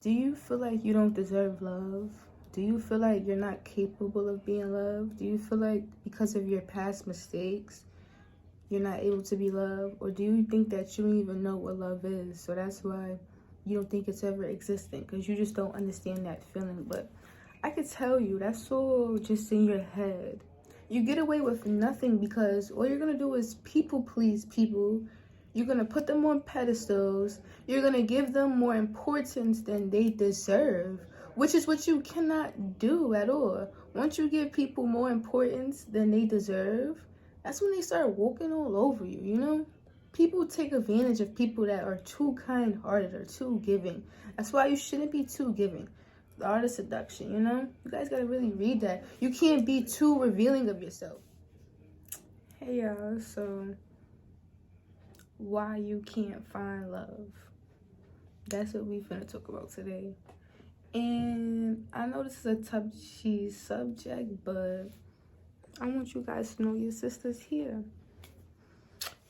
Do you feel like you don't deserve love? Do you feel like you're not capable of being loved? Do you feel like because of your past mistakes, you're not able to be loved? Or do you think that you don't even know what love is? So that's why you don't think it's ever existent, because you just don't understand that feeling. But I could tell you that's all just in your head. You get away with nothing because all you're gonna do is people please people. You're gonna put them on pedestals. You're gonna give them more importance than they deserve, which is what you cannot do at all. Once you give people more importance than they deserve, that's when they start walking all over you, you know? People take advantage of people that are too kind-hearted or too giving. That's why you shouldn't be too giving. The art of seduction, you know? You guys gotta really read that. You can't be too revealing of yourself. Hey y'all, so why you can't find love? That's what we finna talk about today. And I know this is a touchy subject, but I want you guys to know your sister's here.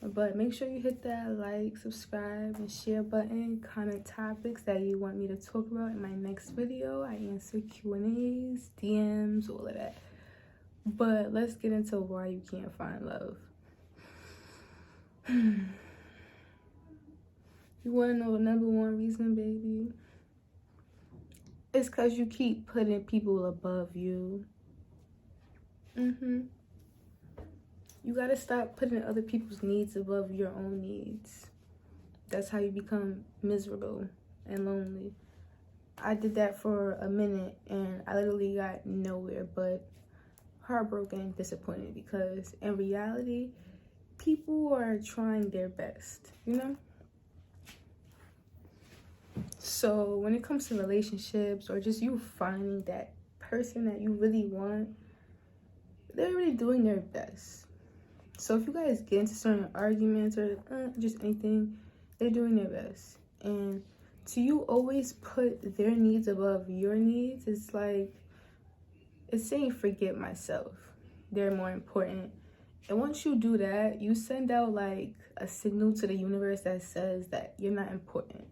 But make sure you hit that like, subscribe, and share button. Comment topics that you want me to talk about in my next video. I answer Q&As, DMs, all of that. But let's get into why you can't find love. You want to know the number one reason, baby? It's because you keep putting people above you. You gotta stop putting other people's needs above your own needs. That's how you become miserable and lonely. I did that for a minute and I literally got nowhere but heartbroken and disappointed, because in reality, people are trying their best, you know? So when it comes to relationships or just you finding that person that you really want, they're really doing their best. So if you guys get into certain arguments or just anything, they're doing their best. And to you always put their needs above your needs, it's like, it's saying forget myself. They're more important. And once you do that, you send out like a signal to the universe that says that you're not important.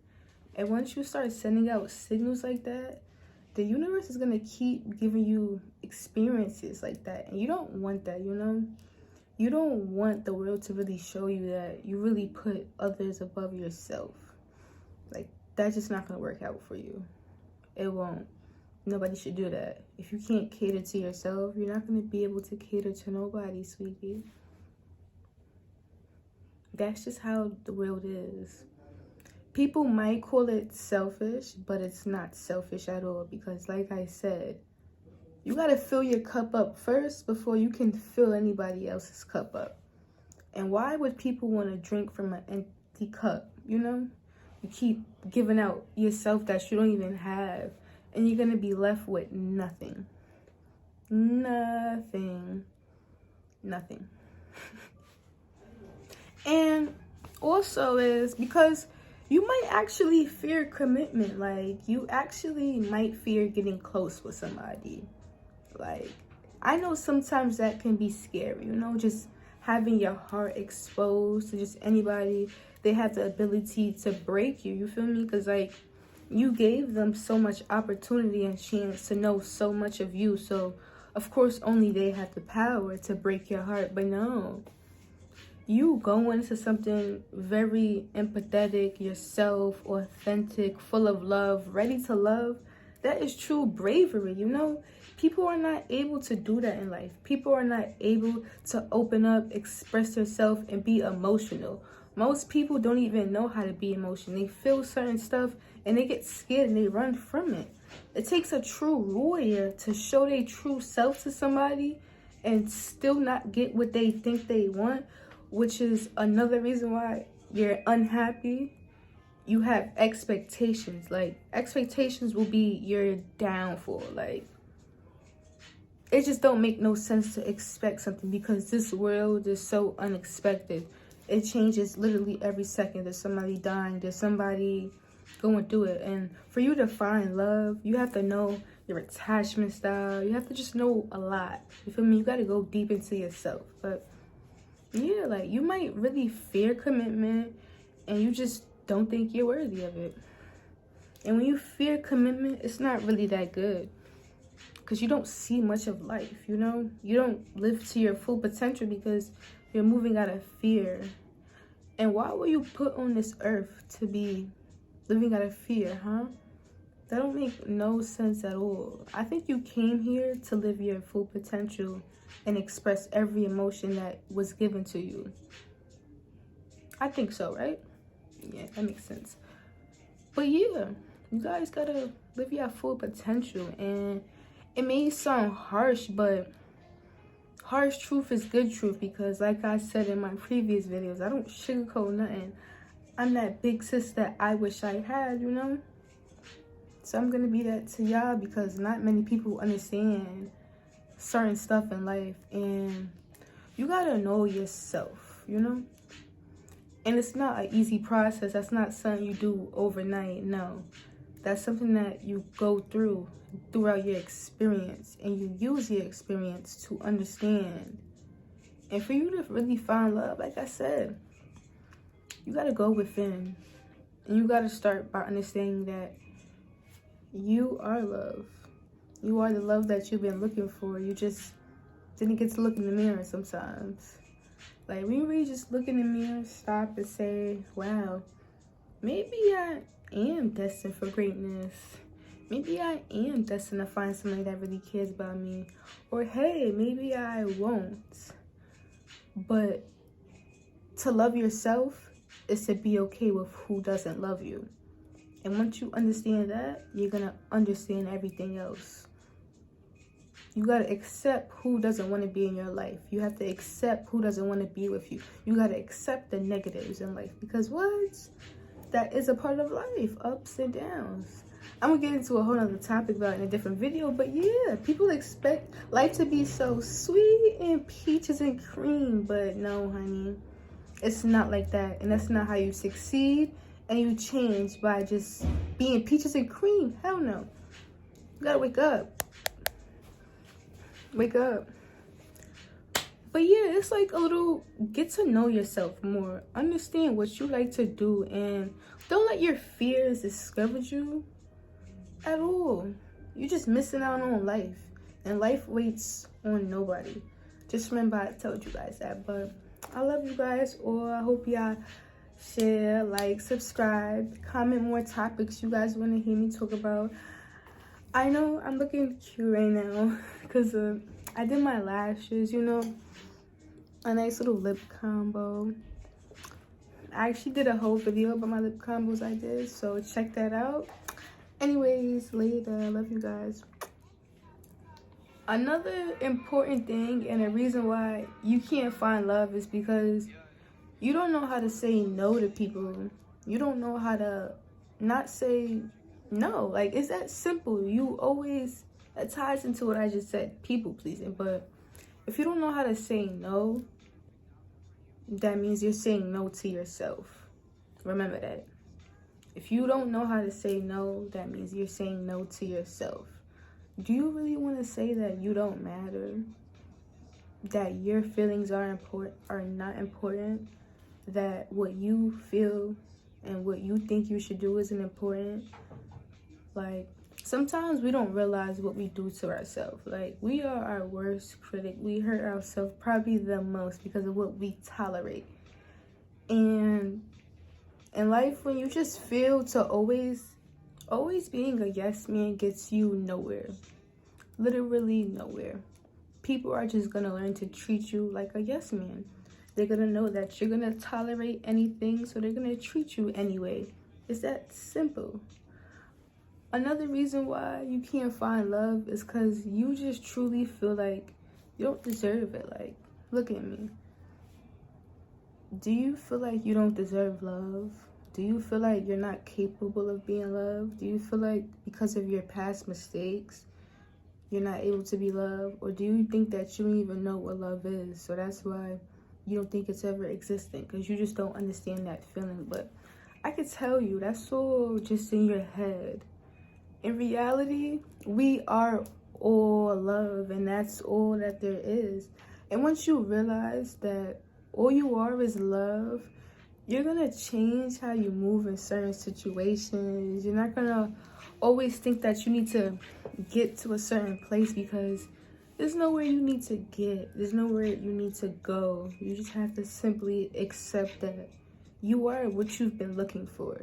And once you start sending out signals like that, the universe is going to keep giving you experiences like that. And you don't want that, you know? You don't want the world to really show you that you really put others above yourself. Like, that's just not going to work out for you. It won't. Nobody should do that. If you can't cater to yourself, you're not going to be able to cater to nobody, sweetie. That's just how the world is. People might call it selfish, but it's not selfish at all, because like I said, you got to fill your cup up first before you can fill anybody else's cup up. And why would people want to drink from an empty cup, you know? You keep giving out yourself that you don't even have, and you're going to be left with nothing. Nothing. And also is because you might actually fear commitment. Like, you actually might fear getting close with somebody. Like, I know sometimes that can be scary, you know, just having your heart exposed to just anybody. They have the ability to break you, you feel me? Because, like, you gave them so much opportunity and chance to know so much of you. So, of course, only they have the power to break your heart. But no, you go into something very empathetic, yourself, authentic, full of love, ready to love. That is true bravery, you know? People are not able to do that in life. People are not able to open up, express themselves, and be emotional. Most people don't even know how to be emotional. They feel certain stuff and they get scared and they run from it. It takes a true warrior to show their true self to somebody and still not get what they think they want, which is another reason why you're unhappy. You have expectations. Like, expectations will be your downfall. Like, it just don't make no sense to expect something, because this world is so unexpected. It changes literally every second. There's somebody dying. There's somebody going through it. And for you to find love, you have to know your attachment style. You have to just know a lot. You feel me? You got to go deep into yourself. But yeah, like, you might really fear commitment and you just don't think you're worthy of it. And when you fear commitment, it's not really that good. Because you don't see much of life, you know? You don't live to your full potential because you're moving out of fear. And why were you put on this earth to be living out of fear, huh? That don't make no sense at all. I think you came here to live your full potential and express every emotion that was given to you. I think so, right? Yeah, that makes sense. But yeah, you guys gotta live your full potential. And it may sound harsh, but harsh truth is good truth, because like I said in my previous videos, I don't sugarcoat nothing. I'm that big sis that I wish I had, you know? So I'm gonna be that to y'all, because not many people understand certain stuff in life, and you gotta know yourself, you know? And it's not an easy process. That's not something you do overnight, no. That's something that you go through throughout your experience, and you use your experience to understand. And for you to really find love, like I said, you gotta go within, and you gotta start by understanding that you are love. You are the love that you've been looking for. You just didn't get to look in the mirror sometimes. Like, when you really just look in the mirror, stop and say, wow, maybe I am destined for greatness. Maybe I am destined to find somebody that really cares about me. Or, hey, maybe I won't. But to love yourself is to be okay with who doesn't love you. And once you understand that, you're going to understand everything else. You got to accept who doesn't want to be in your life. You have to accept who doesn't want to be with you. You got to accept the negatives in life. Because what? That is a part of life. Ups and downs. I'm going to get into a whole other topic about it in a different video. But yeah, people expect life to be so sweet and peaches and cream. But no, honey. It's not like that. And that's not how you succeed. And you change by just being peaches and cream. Hell no. You got to wake up. Wake up. But yeah, it's like a little get to know yourself more. Understand what you like to do, and don't let your fears discourage you at all. You're just missing out on life, and life waits on nobody. Just remember I told you guys that. But I love you guys, or I hope y'all share, like, subscribe, comment more topics you guys want to hear me talk about. I know I'm looking cute right now because I did my lashes, you know, a nice little lip combo. I actually did a whole video about my lip combos I did, so check that out. Anyways, later. Love you guys. Another important thing and a reason why you can't find love is because you don't know how to say no to people. You don't know how to not say no. Like, it's that simple. You always, that ties into what I just said, people pleasing. But if you don't know how to say no, that means you're saying no to yourself. Remember that. If you don't know how to say no, that means you're saying no to yourself. Do you really want to say that you don't matter? That your feelings are not important? That what you feel and what you think you should do isn't important? Like, sometimes we don't realize what we do to ourselves. Like, we are our worst critic. We hurt ourselves probably the most because of what we tolerate. And in life, when you just feel to always being a yes man gets you nowhere. Literally nowhere. People are just gonna learn to treat you like a yes man. They're gonna know that you're gonna tolerate anything, so they're gonna treat you anyway. It's that simple. Another reason why you can't find love is because you just truly feel like you don't deserve it. Like, look at me. Do you feel like you don't deserve love? Do you feel like you're not capable of being loved? Do you feel like because of your past mistakes, you're not able to be loved? Or do you think that you don't even know what love is? So that's why you don't think it's ever existent, because you just don't understand that feeling. But I can tell you, that's all just in your head. In reality, we are all love, and that's all that there is. And once you realize that all you are is love, you're gonna change how you move in certain situations. You're not gonna always think that you need to get to a certain place, because there's nowhere you need to get. There's nowhere you need to go. You just have to simply accept that you are what you've been looking for.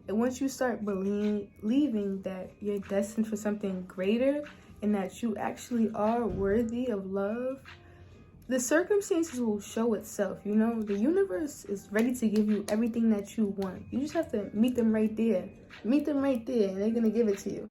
And once you start believing that you're destined for something greater and that you actually are worthy of love, the circumstances will show itself. You know, the universe is ready to give you everything that you want. You just have to meet them right there. Meet them right there, and they're going to give it to you.